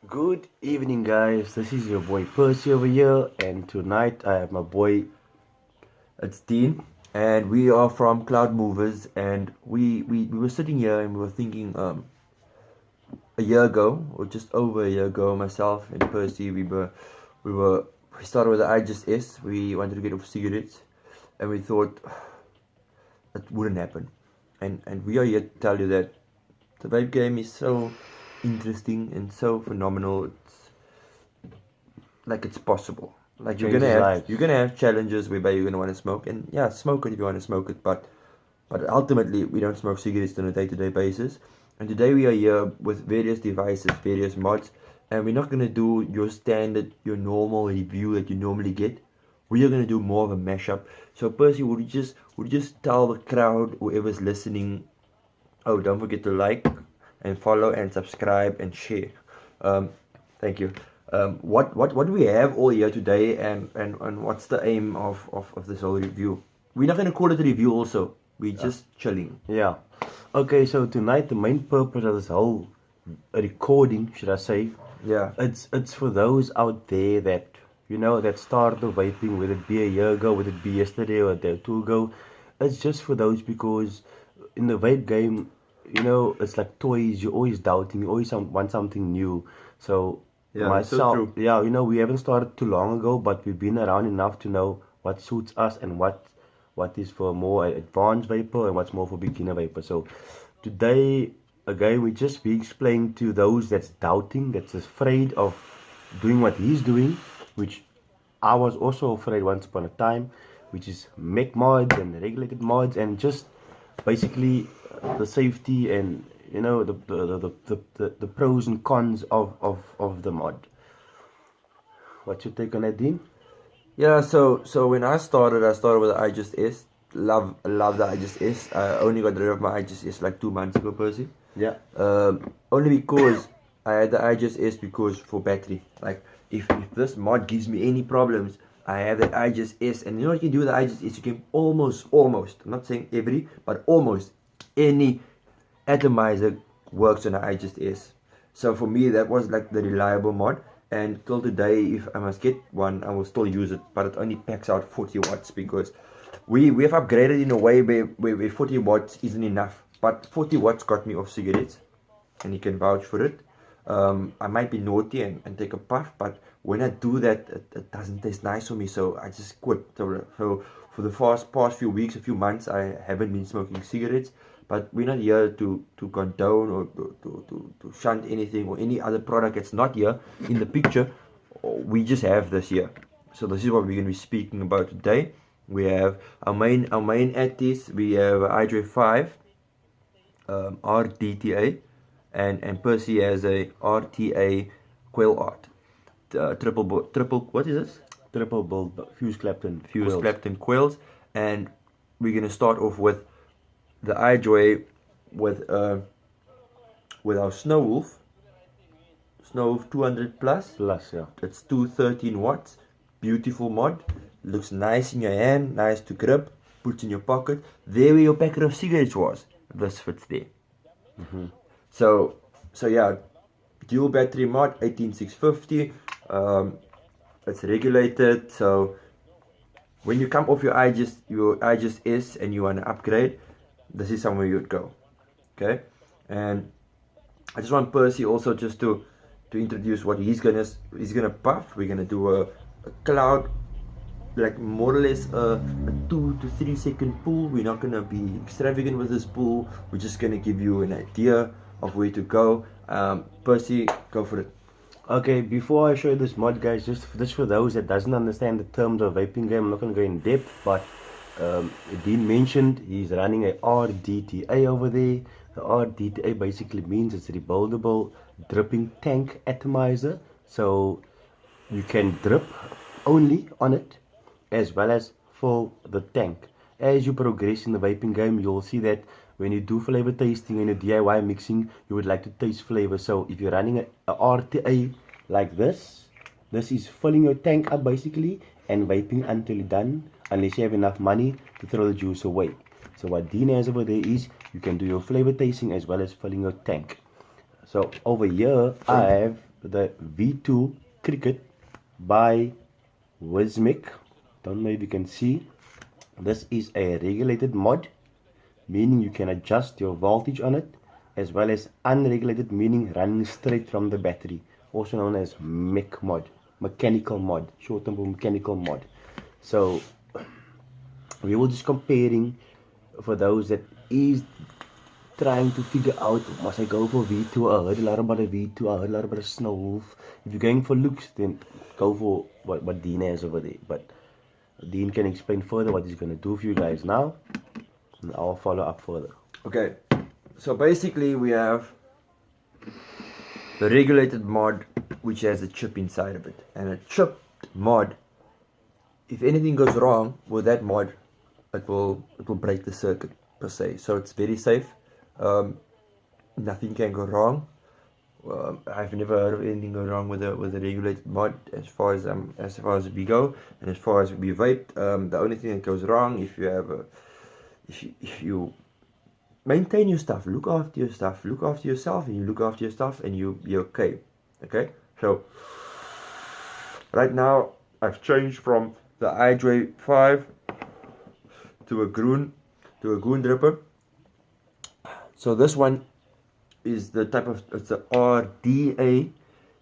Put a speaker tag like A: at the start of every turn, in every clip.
A: Good evening, guys. This is your boy Percy over here, and tonight I have my boy.
B: It's Dean, and we are from Cloud Movers, and we were sitting here and we were thinking a year ago, or just over a year ago, myself and Percy, we started with the I Just S. We wanted to get off cigarettes, and we thought it wouldn't happen, and we are here to tell you that the vape game is so interesting and so phenomenal. It's possible. Like
A: Changes lives.
B: you're gonna have challenges whereby you're gonna want to smoke, and yeah, smoke it if you want to smoke it, but ultimately we don't smoke cigarettes on a day-to-day basis. And today we are here with various devices, various mods, and we're not gonna do your standard, your normal review that you normally get. We are gonna do more of a mashup. So Percy, would you just tell the crowd, whoever's listening, oh, don't forget to like and follow and subscribe and share. Um, Thank you. What do we have all here today, and what's the aim of this whole review? We're not going to call it a review also. We're just chilling.
A: Yeah. Okay, so tonight the main purpose of this whole recording, should I say,
B: Yeah.
A: it's for those out there that that started vaping, whether it be a year ago, whether it be yesterday or a day or two ago. It's just for those because in the vape game, it's like toys. You're always doubting. You always want something new. So
B: Yeah, that's so
A: myself,
B: true.
A: yeah, we haven't started too long ago, but we've been around enough to know what suits us and what is for more advanced vapor and what's more for beginner vapor. So today, again, we just be explaining to those that's doubting, that's afraid of doing what he's doing, which I was also afraid once upon a time, which is make mods and regulated mods and just basically the safety and the pros and cons of the mod. What's your take on that, Dean?
B: Yeah. So when I started with the I Just S. Love the I Just S. I only got rid of my I Just S like 2 months ago, Percy.
A: Yeah.
B: Only because I had the I Just S because for battery. Like if this mod gives me any problems, I have the I Just S, and you know what you can do with the I Just S? You can almost. I'm not saying every, but almost any atomizer works on the I Just S. So for me, that was like the reliable mod. And till today, if I must get one, I will still use it, but it only packs out 40 watts because we have upgraded in a way where 40 watts isn't enough. But 40 watts got me off cigarettes, and you can vouch for it. I might be naughty and take a puff, but when I do that, it doesn't taste nice for me, so I just quit. So for the past few weeks, a few months, I haven't been smoking cigarettes. But we're not here to condone or to shunt anything or any other product that's not here in the picture. We just have this here. So this is what we're going to be speaking about today. We have our main at this. We have iDrive 5 RDTA, and Percy has a RTA Quail Art. Triple, what is this?
A: Triple build fuse Clapton
B: Fuse
A: quills.
B: Clapton Quails. And we're going to start off with the iJoy with our Snow Wolf 200 plus.
A: Plus, yeah.
B: It's 213 watts. Beautiful mod. Looks nice in your hand, nice to grip. Puts in your pocket. There where your packet of cigarettes was. This fits there. So yeah, dual battery mod 18650. It's regulated. So when you come off your I Just S and you want to upgrade, this is somewhere you'd go. Okay, and I just want Percy also just to introduce what he's gonna puff. We're gonna do a cloud, like more or less a 2 to 3 second pull. We're not gonna be extravagant with this pull. We're just gonna give you an idea of where to go. Percy, go for it.
A: Okay, before I show you this mod, guys, just for those that doesn't understand the terms of vaping game, I'm not gonna go in depth, but Dean mentioned he's running a RDTA over there. The RDTA basically means it's a rebuildable dripping tank atomizer, so you can drip only on it as well as fill the tank. As you progress in the vaping game, you'll see that when you do flavor tasting and a DIY mixing, you would like to taste flavor. So if you're running a RTA like this is filling your tank up basically and vaping until you're done, unless you have enough money to throw the juice away. So what Dean has over there is you can do your flavor tasting as well as filling your tank. So over here I have the V2 Cricket by Wismic. Don't know if you can see. This is a regulated mod, meaning you can adjust your voltage on it, as well as unregulated, meaning running straight from the battery, also known as mech mod, mechanical mod, short term for mechanical mod. So we were just comparing for those that is trying to figure out, must I go for V2? I heard a lot about a V2, I heard a lot about a snow wolf. If you're going for looks, then go for what Dean has over there. But Dean can explain further what he's going to do for you guys now, and I'll follow up further.
B: Okay, so basically we have the regulated mod, which has a chip inside of it, and a chipped mod, if anything goes wrong with that mod, it will break the circuit per se. So it's very safe. Nothing can go wrong. I've never heard of anything go wrong with a regulated mod as far as we go, and as far as we vape. The only thing that goes wrong if you have if you maintain your stuff, look after your stuff, look after yourself, and you look after your stuff, and you're okay. Okay, so right now I've changed from the IJ5 to a Groen dripper. So this one is the type of, it's a RDA.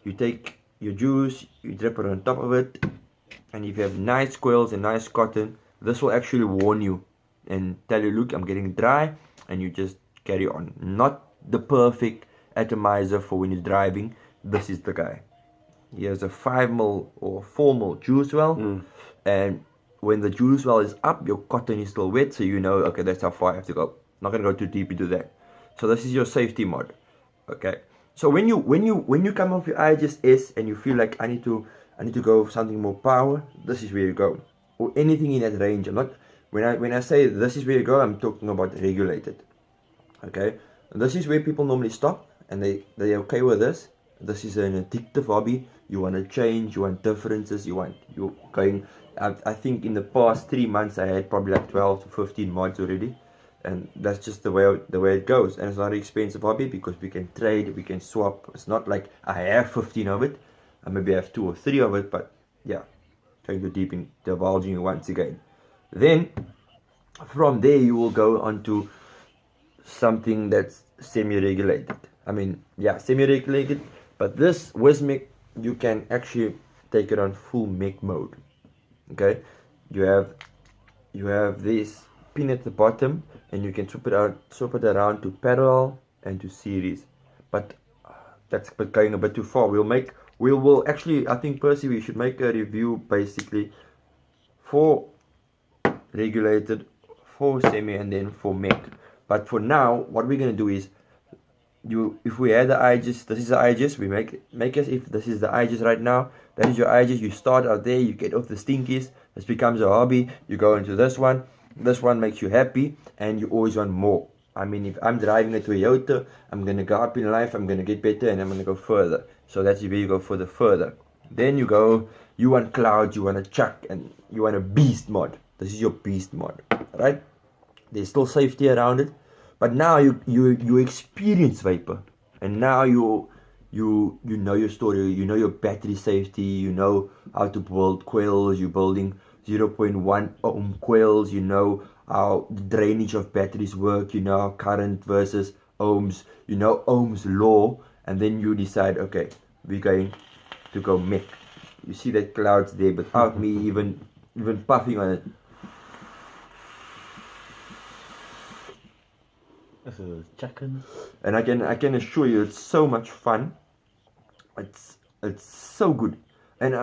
B: You take your juice, you drip it on top of it, and if you have nice coils and nice cotton, this will actually warn you and tell you, look, I'm getting dry, and you just carry on. Not the perfect atomizer for when you're driving. This is the guy. He has a 5mm or 4mm juice well, and when the juice well is up, your cotton is still wet, so you know, okay, that's how far I have to go. Not gonna go too deep into that. So this is your safety mod. Okay. So when you come off your IHS and you feel like I need to go for something more power, this is where you go. Or anything in that range. I'm not, when I say this is where you go, I'm talking about regulated. Okay. And this is where people normally stop, and they're okay with this. This is an addictive hobby. You want to change, you want differences, you're going. I think in the past 3 months I had probably like 12 to 15 mods already, and that's just the way it goes. And it's not an expensive hobby because we can trade, we can swap. It's not like I have 15 of it, I maybe have 2 or 3 of it, but yeah, going too deep in divulging once again. Then from there you will go on to something that's semi-regulated. I mean, yeah, semi-regulated, but this Wismic, you can actually take it on full mech mode. Okay, you have this pin at the bottom, and you can swap it around to parallel and to series. But that's going a bit too far. We will actually, I think personally we should make a review basically for regulated, for semi, and then for mech. But for now, what we're gonna do is, if we had the IGs, this is the IGs, we make as if this is the IGs right now. That is your IGs. You start out there, you get off the stinkies. This becomes a hobby. You go into this one. This one makes you happy, and you always want more. I mean, if I'm driving a Toyota, I'm gonna go up in life. I'm gonna get better, and I'm gonna go further. So that's where you go for the further. Then you want clouds, you want a chuck, and you want a beast mod. This is your beast mod, right? There's still safety around it. But now you experience vapor, and now you know your story, you know your battery safety, you know how to build coils, you're building 0.1 ohm coils, you know how the drainage of batteries work, you know current versus ohms, you know Ohm's law, and then you decide, okay, we're going to go mech. You see that clouds there, without me even puffing on it. And I can assure you, it's so much fun. It's so good. And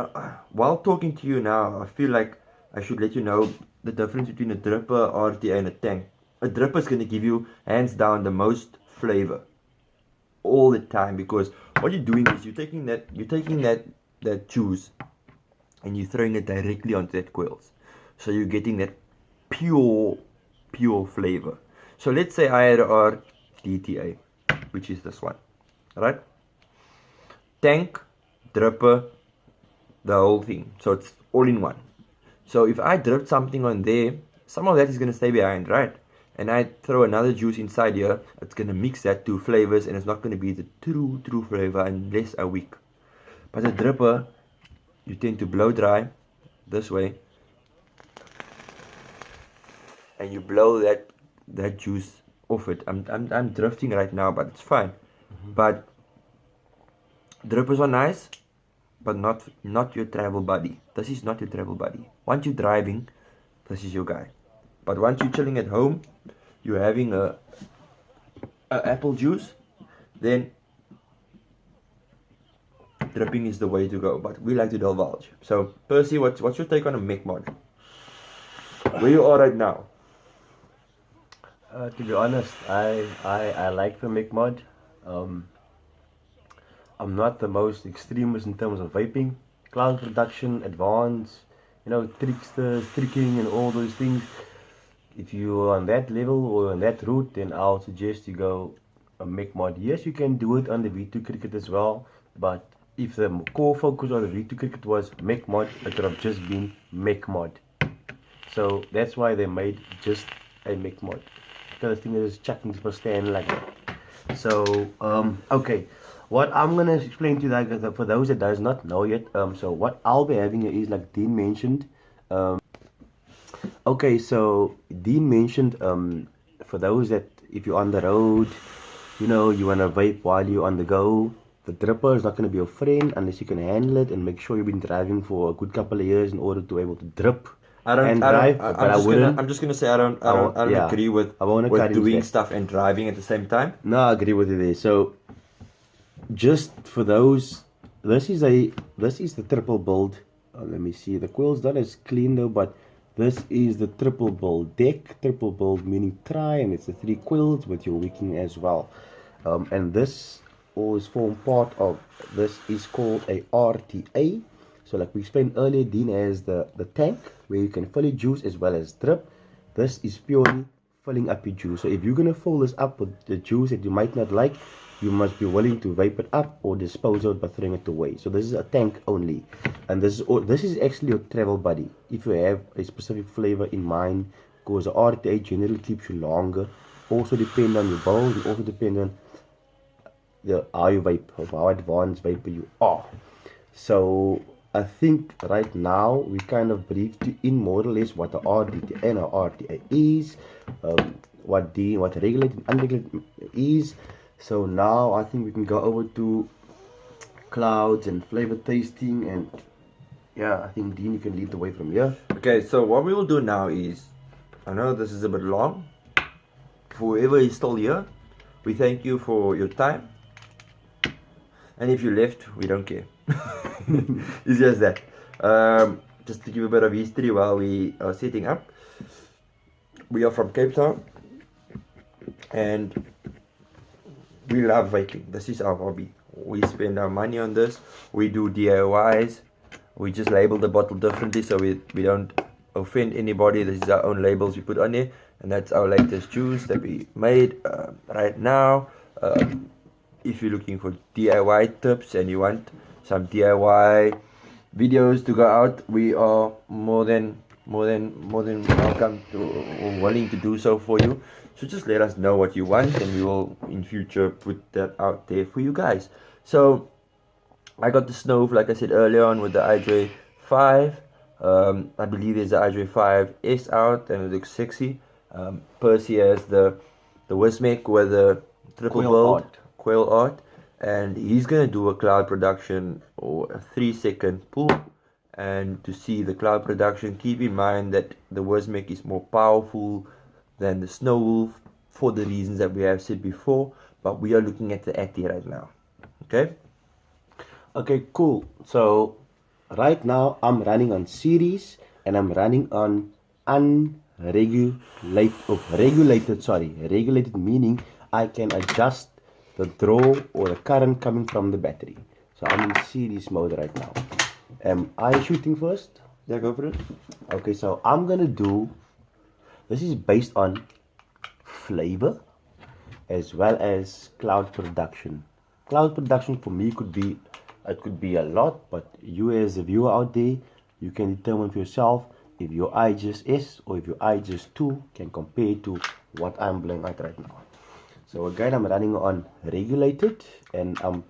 B: while talking to you now, I feel like I should let you know the difference between a dripper, RTA, and a tank. A dripper is going to give you hands down the most flavor all the time, because what you're doing is you're taking that juice and you're throwing it directly onto that coils. So you're getting that pure flavor. So let's say I had RDTA, which is this one, right? Tank, dripper, the whole thing. So it's all in one. So if I drip something on there, some of that is going to stay behind, right? And I throw another juice inside here, it's going to mix that two flavors, and it's not going to be the true flavor unless a week. But the dripper, you tend to blow dry this way, and you blow that juice off it. I'm drifting right now, but it's fine. But drippers are nice, but not your travel buddy. This is not your travel buddy. Once you're driving, this is your guy. But once you're chilling at home, you're having a apple juice, then dripping is the way to go. But we like to divulge. So Percy, what's your take on a Mech mod? Where you are right now?
A: To be honest, I like the Mech mod. I'm not the most extremist in terms of vaping, cloud production, advanced, tricksters, tricking and all those things. If you're on that level or on that route, then I'll suggest you go a Mech mod. Yes, you can do it on the V2 cricket as well, but if the core focus of the V2 cricket was Mech mod, it would have just been Mech mod. So that's why they made just a Mech mod. Because the thing is chucking per stand like that. So okay, what I'm gonna explain to you guys, for those that does not know yet, so what I'll be having is, like Dean mentioned, okay, so Dean mentioned, for those that if you're on the road, you wanna vape while you're on the go, the dripper is not gonna be your friend unless you can handle it and make sure you've been driving for a good couple of years in order to be able to drip. I'm
B: just gonna say I don't agree with doing stuff and driving at the same time.
A: No, I agree with you there. So, just for those, this is the triple build. Let me see. The coil's not as clean though, but this is the triple build deck. Triple build meaning tri, and it's the 3 coils with your wicking as well. And this always form part of this is called a RTA. So like we explained earlier, Dean has the tank where you can fill your juice as well as drip. This is purely filling up your juice. So if you're going to fill this up with the juice that you might not like, you must be willing to vape it up or dispose of it by throwing it away. So this is a tank only. And this is actually your travel buddy. If you have a specific flavor in mind, because the RTA generally keeps you longer. Also depend on your build, and also depend on how you vape, of how advanced vapor you are. So I think right now we kind of briefed you in more or less what the RDTA and RTA is, what regulated and unregulated is. So now I think we can go over to clouds and flavor tasting, and yeah, I think Dean, you can lead the way from here.
B: Okay, so what we will do now is, I know this is a bit long. For whoever is still here, we thank you for your time. And if you left, we don't care. It's just that. Just to give a bit of history while we are setting up. We are from Cape Town, and we love vaping. This is our hobby. We spend our money on this. We do DIYs. We just label the bottle differently so we don't offend anybody. This is our own labels we put on there, and that's our latest juice that we made right now. If you're looking for DIY tips and you want some DIY videos to go out, we are more than welcome to or willing to do so for you. So just let us know what you want, and we will in future put that out there for you guys. So I got the Snove, like I said earlier on, with the IJ5. I believe there's the IJ5S out, and it looks sexy. Percy has the Wismec with the triple build Quail Art, and he's gonna do a cloud production or a 3-second pull. And to see the cloud production, keep in mind that the Wismec is more powerful than the Snow Wolf for the reasons that we have said before, but we are looking at the Atty right now.
A: Okay, cool. So right now I'm running on series, and I'm running on regulated, meaning I can adjust the draw or the current coming from the battery. So I'm in series mode right now. Am I shooting first?
B: Yeah, go for it.
A: Okay, so I'm gonna do, this is based on flavor as well as cloud production. Cloud production for me could be a lot, but you as a viewer out there, you can determine for yourself if your IGS or if your IGS2 can compare to what I'm blowing out right now. So again, I'm running on regulated, and I'm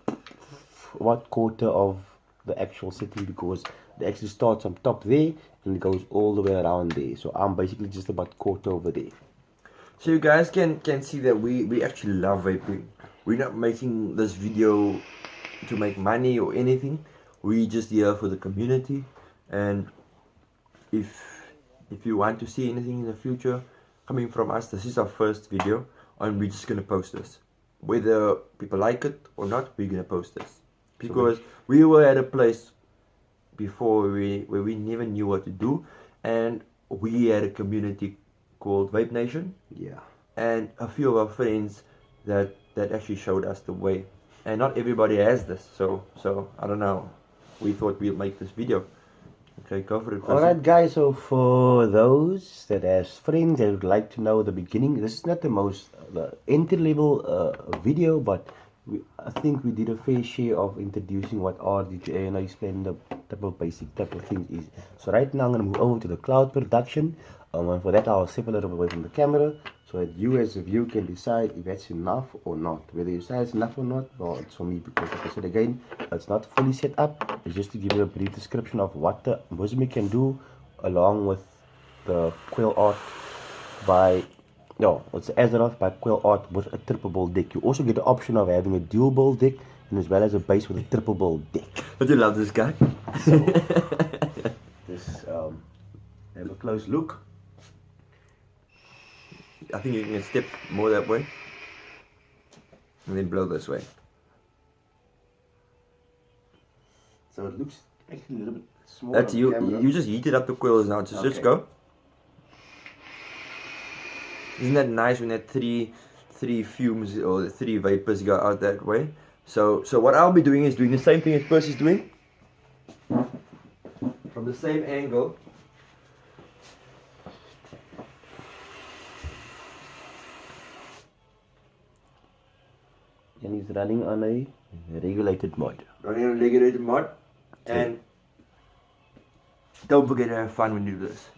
A: what quarter of the actual setting, because it actually starts on top there and it goes all the way around there. So I'm basically just about caught over there.
B: So you guys can see that we actually love vaping. We're not making this video to make money or anything. We just here for the community, and if you want to see anything in the future coming from us, this is our first video and we're just gonna post this. Whether people like it or not, we're gonna post this. Because we were at a place before where we never knew what to do, and we had a community called Vape Nation.
A: Yeah.
B: And a few of our friends that actually showed us the way. And not everybody has this, so I don't know. We thought we'd make this video. Okay, go for it.
A: Alright guys, so for those that has friends that would like to know the beginning, this is not the most entry level video, but I think we did a fair share of introducing what RDTA and explain the type of basic type of things is. So right now I'm going to move over to the cloud production, and for that I'll step a little bit away from the camera so that you as a viewer can decide if that's enough or not. Whether you say it's enough or not, well, it's for me, because like I said again, it's not fully set up. It's just to give you a brief description of what the Muslim can do, along with the quill art by it's Azeroth by quill art with a triple ball deck. You also get the option of having a dual ball deck, and as well as a base with a triple ball deck.
B: But you love this guy.
A: So this have a close look.
B: I think you can step more that way and then blow this way.
A: So it looks actually a little bit small.
B: That's you just heated up the coils now. Just
A: Okay.
B: go. Isn't that nice when that three fumes or three vapors go out that way? So what I'll be doing is doing the same thing as Percy's doing. From the same angle.
A: And he's running on a regulated mode.
B: Running on a regulated mod. And don't forget to have fun when you do this.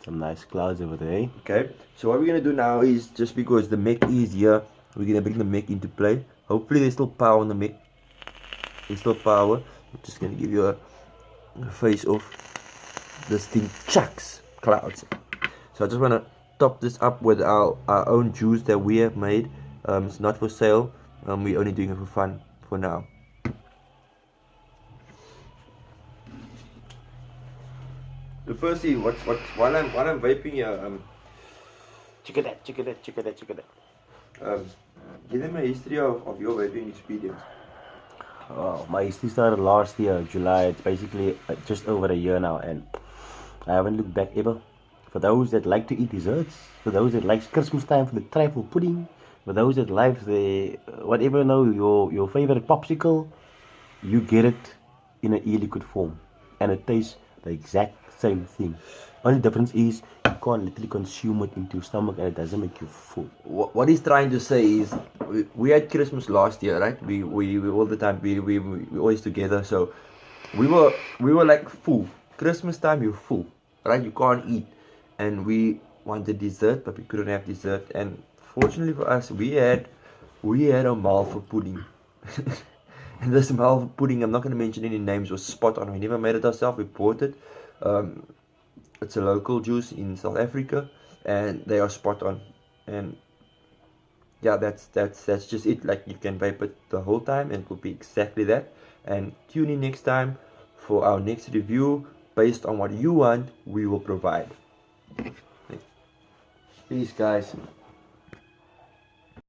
A: Some nice clouds over there.
B: Okay, so what we're gonna do now is, just because the mech is here, we're gonna bring the mech into play. Hopefully there's still power on the mech. There's still power. I'm just gonna give you a face off. This thing chucks clouds. So I just wanna top this up with our own juice that we have made. It's not for sale. We're only doing it for fun for now. So firstly, while I'm vaping here,
A: Check it out.
B: give them a history of your vaping experience.
A: Oh, my history started last year, July. It's basically just over a year now, and I haven't looked back ever. For those that like to eat desserts, for those that like Christmas time for the trifle pudding, for those that like the whatever your favorite popsicle, you get it in an e-liquid form, and it tastes the exact same thing. Only difference is you can't literally consume it into your stomach, and it doesn't make you full.
B: What he's trying to say is, we had Christmas last year, right? We all the time we always together, so we were like full. Christmas time you're full, right? You can't eat, and we wanted dessert, but we couldn't have dessert. And fortunately for us, we had a malva pudding. And this malva pudding, I'm not going to mention any names, was spot on. We never made it ourselves. We bought it. It's a local juice in South Africa, and they are spot on. And yeah, that's just it. Like, you can vape it the whole time, and it will be exactly that. And tune in next time for our next review. Based on what you want, we will provide.
A: Peace, guys.